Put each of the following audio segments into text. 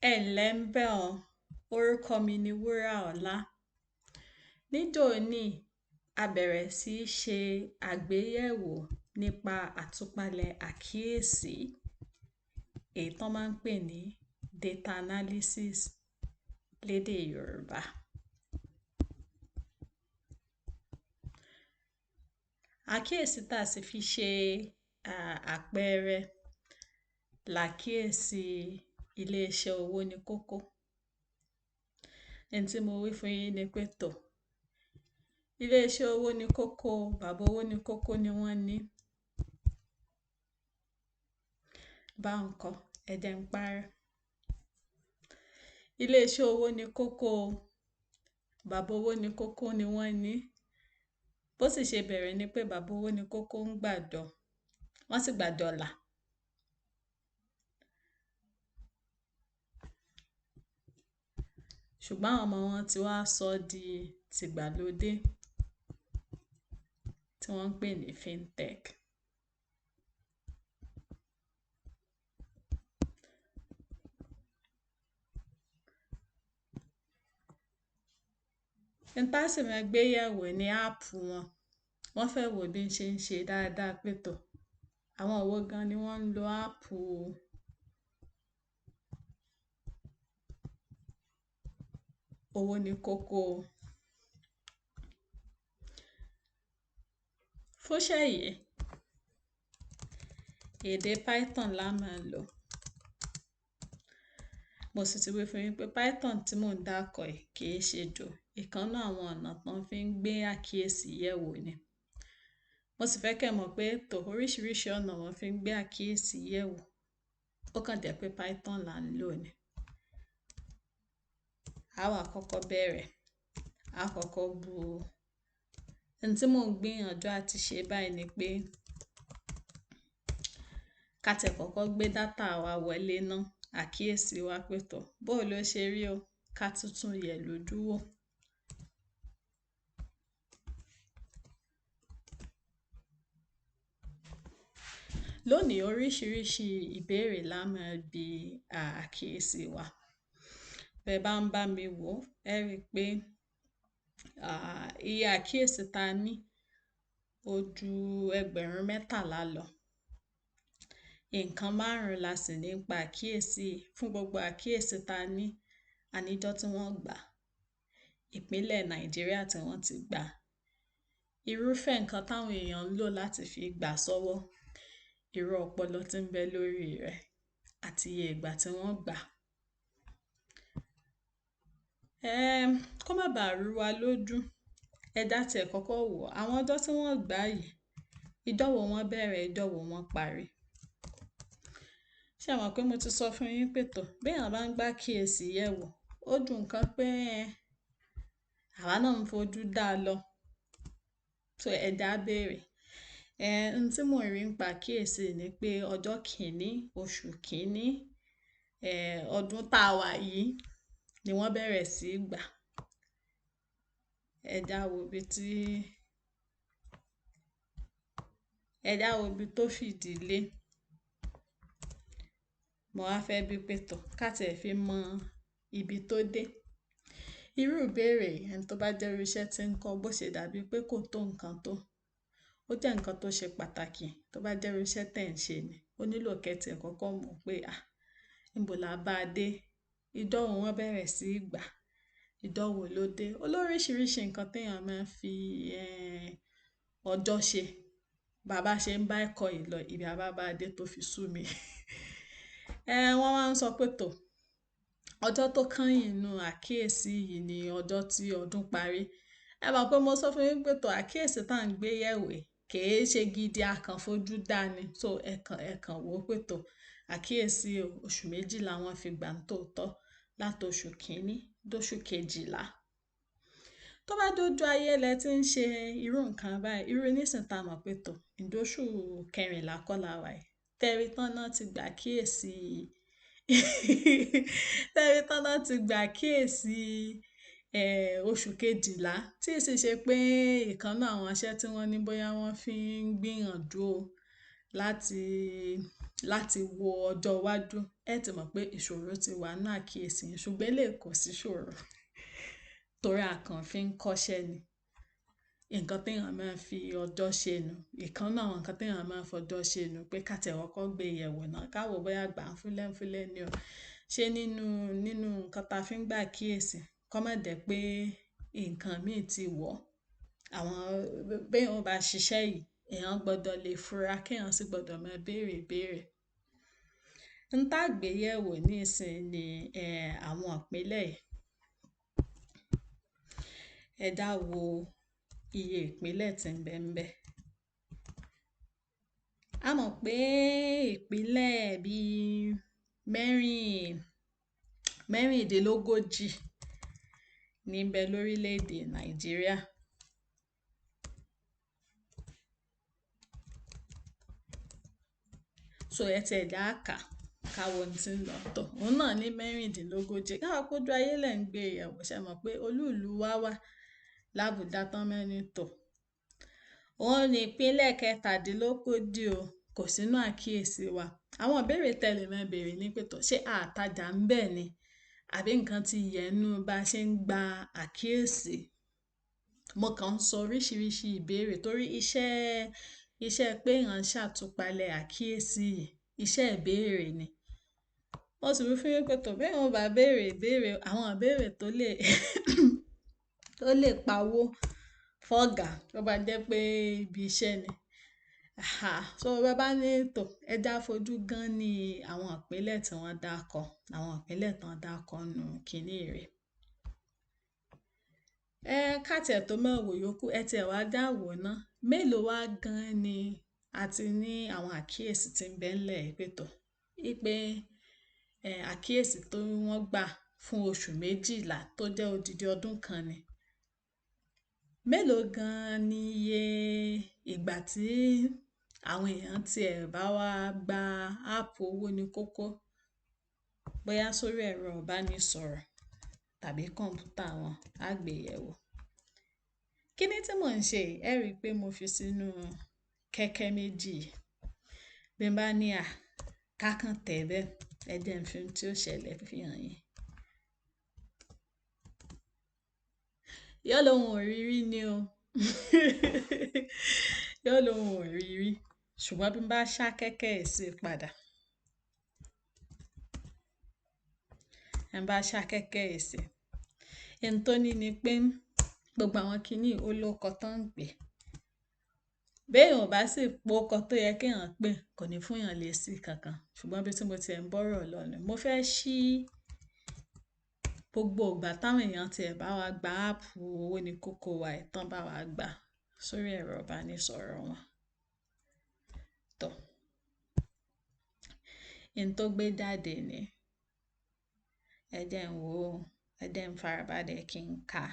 Ẹ ǹlẹ́ ńbẹ̀ un, orúkọ mi ni Wuraola. Níjòní a bẹ̀rẹ̀ sí í ṣe àgbéyẹ̀wò nípa àtúpalẹ̀ àkíyèsí, èyí tán máa ń pè ní data analysis lédè Yorùbá. Àkíyèsí tá a sì fi ṣe àpẹẹrẹ làkíyèsí iléeṣẹ́ owó ní kókó. Ẹni tí mo wí fún yín ni pé tọ̀, iléeṣẹ́ owó ní kókó, bàbá owó ní kókó ni wọ́n ní. Báwọn kọ́, ẹ jẹ́ n parẹ́. Iléeṣẹ́ owó ní kókó, bàbá owó ní kókó ni wọ́n ní. Bó sì ṣe bẹ̀rẹ̀ ni pé bàbá owó ní kókó ń gbàjọ, wọ́n sì gbàjọlà. Ṣùgbọ́n àwọn ọmọ wọn ti wá sọ di tìgbàlódé tí wọ́n ń pè ní fintech. N tá sì máa gbé yẹ̀wò ní áàpù wọn. Wọ́n fẹ́ wò bí n ṣe ń ṣe dáadáa pé tọ̀. Àwọn wo gan ni wọ́n ń lo áàpù owó ní kókó. Fúnṣẹ́ yìí, èdè Python la máa lò. Mo sì ti wí fún yín pé Python tí mò ń dákọ̀ yìí kì í ṣe jò. Ìkan náà àwọn ọ̀nà tán fi ń gbé àkíyèsí yẹ̀wò ni. Mo sì fẹ́ kẹ́ mọ̀ pé tọ̀ oríṣiríṣi ọ̀nà wọ́n fi ń gbé àkíyèsí yẹ̀wò. Ó kàn jẹ́ pé Python là ń lò ni. A wá kọ́kọ́ bẹ̀rẹ̀, a kọ́kọ́ bu. Ohun tí mò ń gbìyànjú àti ṣe báyìí ni pé ká tẹ̀ kọ́kọ́ gbé dátà wa wọlé ná, àkíyèsí wa pé tọ̀. Bó ló ṣe rí o, ká tuntun yẹ̀ lójú wò. Lónìí oríṣiríṣi ìbéèrè la máa bi àkíyèsí wa. Bẹ́ bá ń bá mi wò, ẹ rí i pé iye àkíyèsí ta ní ó ju 13,000 lọ. Nǹkan 5 la sì ní pa àkíyèsí. Fún gbogbo àkíyèsí ta ní, àníjọ́ tí wọ́n gbà, ìpínlẹ̀ Nàìjíríà tí wọ́n ti gbà, irúfẹ́ nǹkan táwọn èèyàn ń lò láti fi gbà sọ́wọ́, irú ọpọlọ tí ń bẹ lórí rẹ̀ àti iye ìgbà tí wọ́n gbà. Kó má bàa rú wa lójú, ẹ dá tiẹ̀ kọ́kọ́ wò. Àwọn ọjọ́ tí wọ́n gbà yìí, ìjọ́ wo wọ́n bẹ̀rẹ̀, ìjọ́ wo wọ́n parí. Ṣé ẹ mọ̀ pé mo ti sọ fún yín pé tọ̀, béèyàn bá ń gbá àkíyèsí yẹ̀wò, ó ju nǹkan pé àwa náà ń fojú dá a lọ. So ẹ já béèrè. Ohun tí mò ń rí ń pa àkíyèsí ni pé ọjọ́ kìíní, oṣù kìíní, ọdún tá a wà yìí ni wọ́n bẹ̀rẹ̀ sí í gbà. Ẹ já wo ibi tó fìdí lé. Mo wá fẹ́ bí pé tọ̀, ká tiẹ̀ fi mọ ibi tó dé. Irú ìbéèrè ẹni tó bá jẹ́ irú iṣẹ́ tí ń kọ́ bó ṣe dàbí pé kò tó nǹkan tó. Ó jẹ́ nǹkan tó ṣe pàtàkì tó bá jẹ́ irú iṣẹ́ tẹ̀ ń ṣe ni. Ó nílò kẹ́ tiẹ̀ kọ́kọ́ mọ̀ pé níbo la bá dé. Ìjọ́ wo wọ́n bẹ̀rẹ̀ sí í gbà, ìjọ́ wo ló dé. Olóríṣiríṣi nǹkan téèyàn máa ń fi ọjọ́ ṣe. Bàbá ṣe ń bá ẹ̀kọ́ yìí lọ, ibi a bá bá dé tó fi sú mi. Wọ́n máa ń sọ pé tọ̀, ọjọ́ tó kányìn nínú àkíyèsí yìí ni ọjọ́ tí ọdún parí. Ẹ mọ̀ pé mo sọ fún yín pé tọ̀ àkíyèsí tá à ń gbé yẹ̀wò kì í ṣe gidi, a kàn fojú dá ni. So ẹ̀kan wò pé tọ̀ àkíyèsí oṣù 2 làwọn fi gbà ń tòótọ́ láti oṣù kìíní dóṣù 12. Tó bá dójú ayé lẹ tí ń ṣe irú nǹkan báyìí, irú nísìnyí tá a mọ̀ pé tọ̀ ìdóṣù 14 kọ́ la wà yìí. Tẹ́rí tán náà ti gbà àkíyèsí oṣù 12 tí sì ṣe pé ìkan náà àwọn iṣẹ́ tí wọ́n ní bóyá wọ́n fi ń gbìyànjú láti láti wo ọjọ́ iwájú, ẹ ti mọ̀ pé ìṣòro ti wà nínú àkíyèsí yín, ṣùgbọ́n eléyìí kò sí ìṣòro torí a kàn fi ń kọ́ṣẹ́ ni. Nǹkan téèyàn máa ń fi ọjọ́ ṣe nù. Ìkan náà àwọn nǹkan téèyàn máa ń fọjọ́ ṣe nù pé ká tiẹ̀ kọ́kọ́ gbé yẹ̀wò náà ká wò bóyá gbàǹfúlẹ́ńfúlẹ́ ni o. Ṣé nínú nǹkan tá a fi ń gbà àkíyèsí kó má jẹ́ pé nǹkan míì ti wọ̀. Àwọn béèyàn bá ṣiṣẹ́ yìí, èèyàn gbọ́dọ̀ lè fura kéèyàn sì gbọ́dọ̀ máa béèrè ìbéèrè. N tá gbé yẹ̀wò nísìnyí ni àwọn ìpínlẹ̀ yìí. Ẹ já wo iye ìpínlẹ̀ tí ń bẹ ńbẹ̀. A mọ̀ pé ìpínlẹ̀ bíi mẹ́rìndínlógójì ní ń bẹ lórílẹ̀‐èdè Nàìjíríà. So ẹ tiẹ̀ já kà ká wo ohun tí ń lọ tọ̀. Òun náà ní mẹ́rìndínlógójì. Káwa pójú ayé lẹ̀ ń gbé yẹ̀wò, ṣe mọ̀ pé olú ìlú wa wà l'Ábùjá tán mẹ́rin tọ̀. Òun ní ìpínlẹ̀ kẹtàdínlógójì o, kò sínú àkíyèsí wa. Àwọn ìbéèrè tẹ́lẹ̀ máa béèrè ní pé tọ̀ ṣé àtajà ń bẹ ni àbí nǹkan ti yẹ̀ẹ́nú bá ṣe ń gba àkíyèsí. Mo kàn ń sọ oríṣiríṣi ìbéèrè torí iṣẹ́ pé èèyàn ń ṣàtúpalẹ̀ àkíyèsí yìí, iṣẹ́ ìbéèrè ni. Mo sì wí fún yín pé tọ̀ béèyàn ò bá béèrè ìbéèrè, àwọn ìbéèrè tó lè pawó fọ́gà tó bá jẹ́ pé ibi iṣẹ́ ni. So bá bá ní tọ̀ ẹ já fojú gan ní àwọn ìpínlẹ̀ tí wọ́n dákọ, àwọn ìpínlẹ̀ tán dákọ nù kíní rẹ̀. Ká tiẹ̀ tó máa wò yòókù, ẹ tiẹ̀ wá já wò ná. Mélòó wá gan ni a ti ní àwọn àkíyèsí tí ń bẹ ńlẹ̀ pé tọ̀. Wípé àkíyèsí tó wọ́n gbà fún oṣù 12 tó jẹ́ odidi ọdún kan ni. Mélòó gan ni iye ìgbà tí àwọn èèyàn tiẹ̀ bá wá gba áàpù owó ní kókó bóyá sórí ẹ̀rọ ìbánisọ̀rọ̀ tàbí kọ̀ǹpútà wọn á gbé yẹ̀wò. Kíní tí mò ń ṣe ẹ rí i pé mo fi sínú kẹ́kẹ́ méjì. Bí n bá ní kákan tẹ̀ bẹ́ẹ̀, ẹ jẹ́ n fi ohun tí ó ṣẹlẹ̀ fi hàn yín. Yọ́ lòun ò rí rí ni o. Yọ́ lòun ò rí rí. Ṣùgbọ́n bí n bá ṣá kẹ́kẹ́ ẹ̀ sí padà. Ẹ bá ṣá kẹ́kẹ́ ẹ̀ sí. Ohun tó ní ni pé gbogbo àwọn kíní olóko tán ń pè. Béèyàn ò bá sì póókọ tó yẹ kéèyàn pè kò ní fún yàn lésì kankan. Ṣùgbọ́n bí tí mo tiẹ̀ ń bọ́rọ̀ lọ ni mo fẹ́ ṣí gbogbo ìgbà táwọn èèyàn tiẹ̀ bá wá gba áàpù owó ní kókó wa ẹ̀ tán bá wá gbà sórí ẹ̀rọ ìbánisọ̀rọ̀ wọn. Tọ̀. Ohun tó gbé jáde ni ẹ jẹ́ n wò ó, ẹ jẹ́ n farabalẹ̀ kí n kà.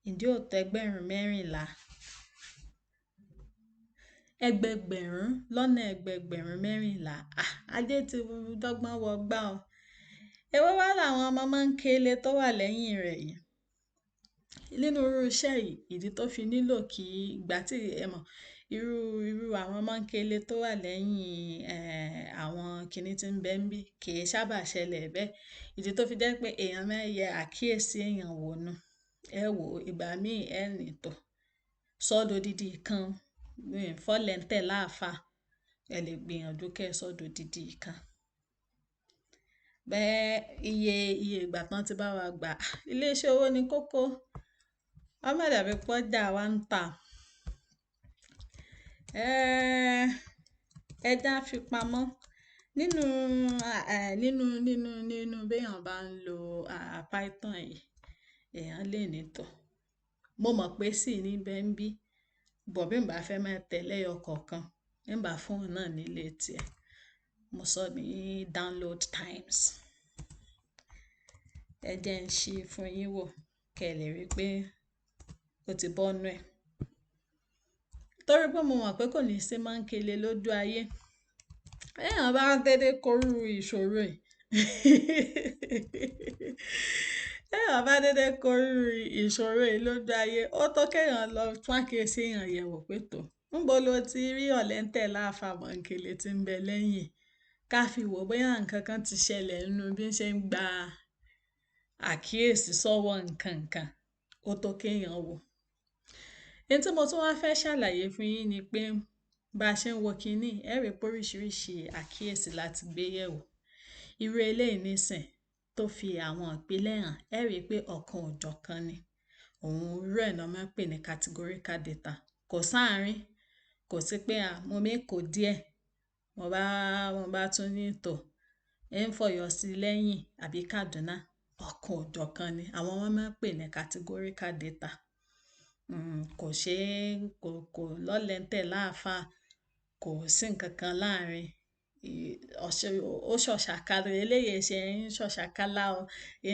Ǹjẹ́ ó tó ẹgbẹ̀rún 14? Ẹgbẹgbẹ̀rún lọ́nà ẹgbẹgbẹ̀rún 14. Ajé ti dọ́gbọ́n wọgbá o. Èwo wá làwọn ọmọ máa ń kélé tó wà lẹ́yìn rẹ̀ yìí. Nínú irú iṣẹ́ yìí, ìdí tó fi nílò kí ìgbà tí ẹ mọ̀ irú àwọn ọmọ ń kélé tó wà lẹ́yìn àwọn kíní tí ń bẹ ń bí kì í sábà ṣẹlẹ̀ bẹ́ẹ̀. Ìdí tó fi jẹ́ pé èèyàn máa ń yẹ àkíyèsí èèyàn wò nù. Ẹ wò ìgbà míì ẹ ní tọ̀. Sọ́dodidi kan fọ́lẹ́ńtẹ̀ láàfà. Ẹ lè gbìyànjú kẹ́ sọ́dodidi kan. Bẹ́ẹ̀ iye ìgbà tán ti bá wa gbà. Ilé iṣẹ́ owó ní kókó. Wọ́n má dàbí pọ́jà wa ń tà. Ẹ já fi pamọ́. Nínú béèyàn bá ń lo Python yìí, èèyàn lè ní tọ̀. Mo mọ̀ pé sì ní bẹ́ ń bí. Bọ̀ bí n bá fẹ́ máa tẹ̀ lẹ́yọ kọ̀ọ̀kan, ń bá fún òun náà nílé tiẹ̀. Mo sọ ní download times. Ẹ jẹ́ ń ṣí fún yín wò kẹ́ lè rí pé ó ti bọ́nú ẹ̀. Torí pé mo mọ̀ pé kò ní sí máa ń kélé lójú ayé. Èèyàn bá dédé korú ìṣòro yìí. Èèyàn bá dédé korú ìṣòro yìí lójú ayé, ó tó kéèyàn lọ tún àkíyèsí èèyàn yẹ̀wò pé tọ̀. Ńbo lo ti rí ọ̀lẹ́ńtẹ̀ láàfà bọ̀ǹkẹ́lẹ́ tí ń bẹ lẹ́yìn ká fi wò bóyá nǹkan kan ti ṣẹlẹ̀ nínú bí ń ṣe ń gba àkíyèsí sọ́wọ́ nǹkan kan ó tó kéèyàn wò. Èyí tí mo tún wá fẹ́ ṣàlàyé fún yín ni pé bá a ṣe ń wo kinní ẹ rí pé oríṣiríṣi àkíyèsí láti gbé yẹ̀wò. Irú eléyìí nísìn tó fi àwọn ìpìlẹ̀ hàn ẹ rí pé ọ̀kan òjọ̀kan ni. Òun irú ẹ̀ náà máa ń pè ní categorical data. Kò sáàárín, kò sí pé mo mékò díẹ̀, mo bá tún ní tò ń fọ̀yọ́ sí lẹ́yìn àbí Kaduna. Ọ̀kan òjọ̀kan ni àwọn wọn máa ń pè ní categorical data. Kò ṣe kò lọ́lẹ́ńtẹ̀ láàfà, kò sí nǹkan kan láàrin. Ó ṣọ̀ṣàkálà eléyìí ṣe ń ṣọ̀ṣàkálà o,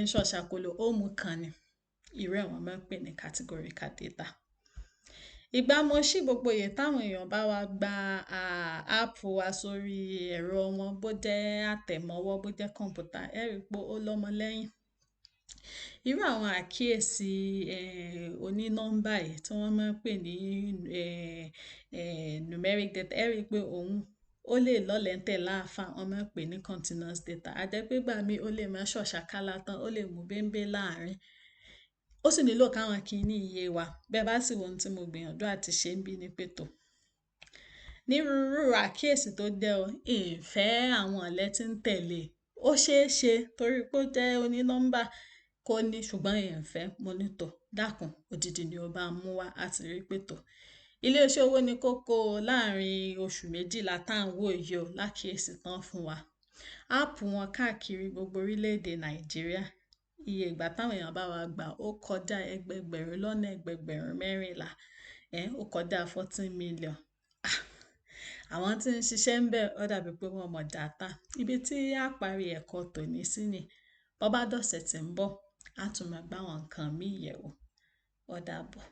ń ṣọ̀ṣàkólò ó mú kan ni. Irú ẹ̀ wọ́n máa ń pè ní categorical data. Ìgbà mo ṣí gbogbo èyí táwọn èèyàn bá wa gba áàpù wa sórí ẹ̀rọ wọn bó jẹ́ àtẹ̀mọ́wọ́ bó jẹ́ kọ̀ǹpútà ẹ rí pé ó lọ́mọ lẹ́yìn. Irú àwọn àkíyèsí onínọ́mbà yìí tí wọ́n máa ń pè ní numeric data ẹ rí pé òun ó lè lọ́lẹ́ńtẹ̀ láàfà wọ́n máa ń pè ní continuous data. A jẹ́ pé gbà mí ó lè máa ṣọ̀ṣàkálà tán ó lè mú bẹ́ńbẹ́ láàrin. Ó sì nílò káwọn kinní iye wa bẹ́ẹ̀ bá sì wo ohun tí mo gbìyànjú àti ṣe ń bí ní pètò. Nírúurú àkíyèsí tó jẹ́ o ìfẹ́ àwọn ọ̀lẹ tí ń tẹ̀lé ó ṣeé ṣe torí pé ó jẹ́ onínọ́mbà kó ní ṣùgbọ́n ìfẹ́ mo ní tò dákun òdìdì ni ó bá mú wa àti rí pètò. Ilé-iṣẹ́ owó ní kókó láàrin oṣù méjìlá tá ń wò yìí o lákíyèsí tán fún wa. Áàpù wọn káàkiri gbogbo orílẹ̀-èdè Nàìjíríà. Iye ìgbà táwọn èèyàn bá wa gbà ó kọjá ẹgbẹgbẹ̀rún lọ́nà ẹgbẹgbẹ̀rún mẹ́rìnlá. Ó kọjá 14 million. Àwọn tí ń ṣiṣẹ́ ń bẹ̀ ó dàbí pé wọ́n mọ̀ data. Ibi tí a parí ẹ̀kọ́ tòní sí ni bó bá dọ̀sẹ̀ tí ń bọ̀ a tún máa gbá àwọn nǹkan mí yẹ̀wò. Ó dàbọ̀.